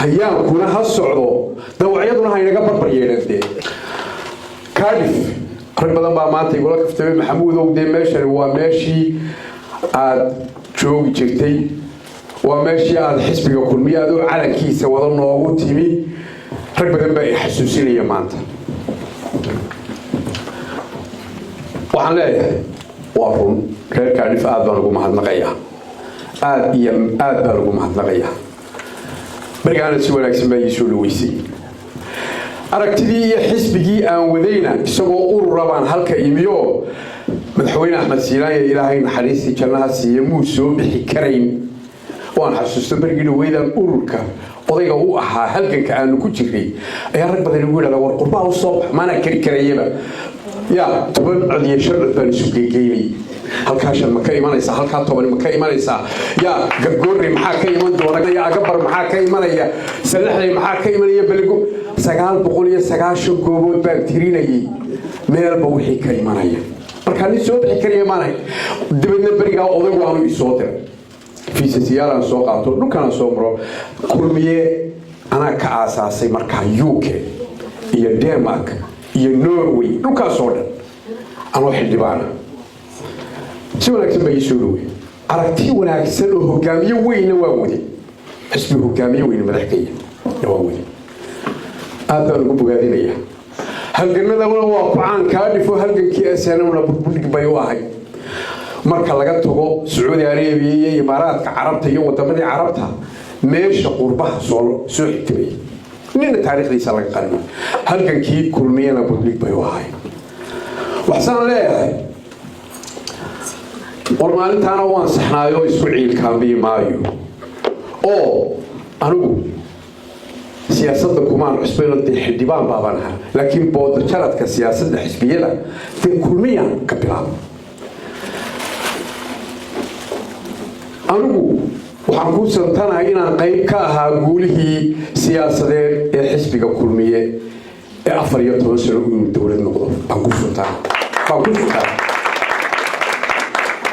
hayaan kuna ha socdo dawaciyaduna ha inaga barbar yeelantee Cardiff rag badan baa maanta igula kaftay Maxamuud oo meeshani waa meeshii aad joogi jirtay waa meeshii aad xisbiga kulmiye aad u calankiisa wada noogu timi rag badan baa xasuusinaya maanta waxaan leeyahay waa run reer Cardiff aad baan ugu mahadnaqayaa aad baan ugu mahadnaqayaa markaana si wanaagsan baa ii soo dhaweysay aragtidii iyo xisbigii aan wadayna isagoo urur baan halka imiyo madaxweyne Axmed Siilaaye ilaahay naxariistii jannaha siiyo muu soo bixi karayn waan xasuusto markii dhaweydan ururka odayga uu ahaa halganka aanu ku jiray ayaa rag badan ugu yiraahdaa war qurbaa u soo maana kari karayaba yaa toban cod iyo shan cod baan isu geeyay halkaashan ma ka imanaysa halkaa toban ma ka imanaysa yaa gargoorri maxaa ka iman doona yaa agabar maxaa ka imanaya salaxday maxaa ka imanaya balgo 990 goobood baan tirinayay meelba wixii ka imanaya marka ni soo bixi kariya maanay dibadna bariga odaygu aanu isoo diray fiisasiyaalan soo qaato dhulkana soo maro kulmiye ana ka aasaasay marka UK iyo Denmark iyo Norway dhulkaas oo dhan anoo xildhibaana si wanaagsan bay soo dhawey aragti wanaagsan oo hogaamiye weyn waa wadi xisbi hogaamiye weyn madaxkaya waa wadi aad baan ugu bogaadinaya halganada waa ku caan Cardiff halgankii asaanamna burburig bay u ahay marka laga tago Saudi Arabia iyo Imaaraadka Carabta iyo wadamada Carabta meesha qurbaha soo xigtay nin taariikhdiisa laga qarin halgankii kulmiyana burburig bay u ahay waxaan leeyahay warmaalintaana waan saxnaayo isku ciilkaambi maayo oo anigu siyaasadda kumaan cusbayno xildhibaan baabanaha laakiin bood jaradka siyaasadda xisbiyada kulmiyan ka bilaabo anigu waxaan ku santanahay inaan qayb ka ahaa guulihii siyaasadeed ee xisbiga kulmiye ee 14 sano uu dawlad noqdo aan ku santaa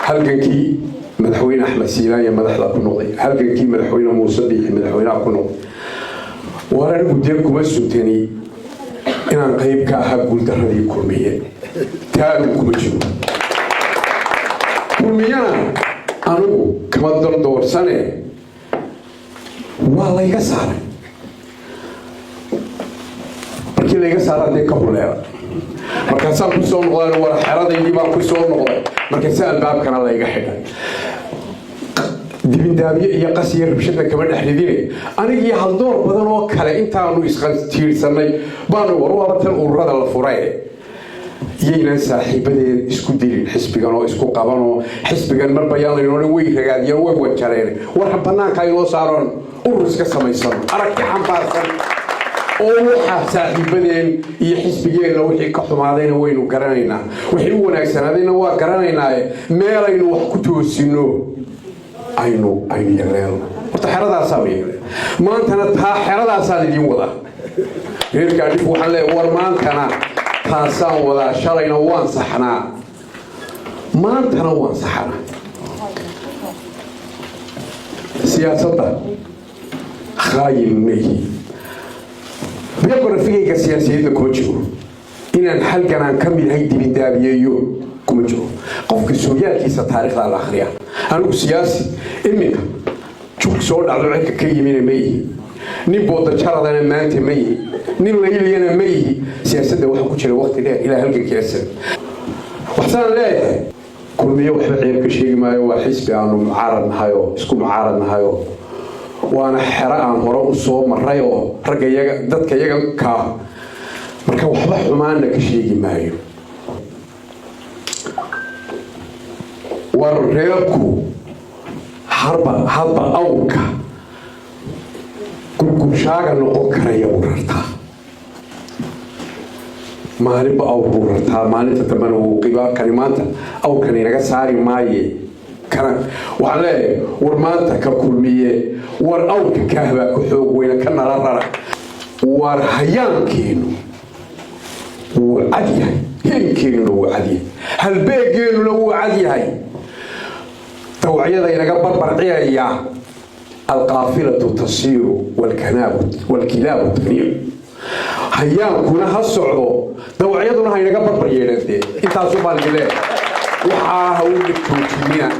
halgankii madaxweyne Axmed Siilaaye madaxda ku noqday halgankii madaxweyne Muuse Biixi madaxweynaha ku noqday waran guddiga kuma sutani inaan qayb ka ahaa guuldaradii kulmiye taan kuma jiro kulmiyana anigu kama doorsane waa la iga saaray markii la iga saaray ka huleera markaasaan ku soo noqday war xeradaydii baan ku soo noqday markaas albaabkana la iga xidhay dibindaabiye iyo qasiir rabshada kama dhaxridine anigii hal door badan oo kale intaanu isqantiirsanay baan warwartan ururada la furay yeena saaxiibadeen isku dilin xisbigan oo isku qabano xisbigan mar bayaan inoo way ragaadiyeen way wajareen war banaanka ay loo saaroon urur iska samaysan aragti xambaarsan oo waxa saaxiibadeen iyo xisbigeena wixii ka xumaadayna waynu garanaynaa wixii u wanaagsanaadayna waa garanaynaa meel aynu wax ku toosino aynu yeeleen horta xeradaas aan yeeleen maantana taa xeradaas aan idin wada reer Cardiff waxaan leeyahay war maantana taasaan wada shalayna waan saxnaa maantana waan saxnaa siyaasadda khayilmeeyi biyogarafiga siyaasadda ku jiro inaan halganaan ka mid ahay dibindaabiyeeyo kuma jiro qofka Soomaaliyeedkiisa taariikhda la akhriya anigu siyaasi iminka jug soo dhacdo cid ka yimina meeyi nin booda jaradana maanta meeyi nin leeyana meeyi siyaasadda waxa ku jira waqti dheer ilaa halgankiisa waxaan leeyahay kulmiye waxa ceeb ka sheegi maayo waa xisbi aanu mucaaradnahay oo isku mucaaradnahay waana xera aan hore u soo maray oo rag iyaga dadka iyaga ka marka waxba xumaan ka sheegi maayo warreebku harba awka gurgurshaaga noqon karaya urarta maalinba urarta maalinta dambana uu qiba kalimaanta awkan inaga saari maaye kana waxaan leeyahay war maanta ka kulmiye war awka ka haba ku xoog weyna ka nararara war hayaankeenu uu cadiyahay hinkeenu uu cadiyahay halbeegeenu uu cadiyahay توعية إنك بربر عيا القافلة تسير والكلاب تنير هيانكونا هالصعدو دوعيدنا هينقى بربريين انت سوبر جلاد وحا هقول لك توجيهنا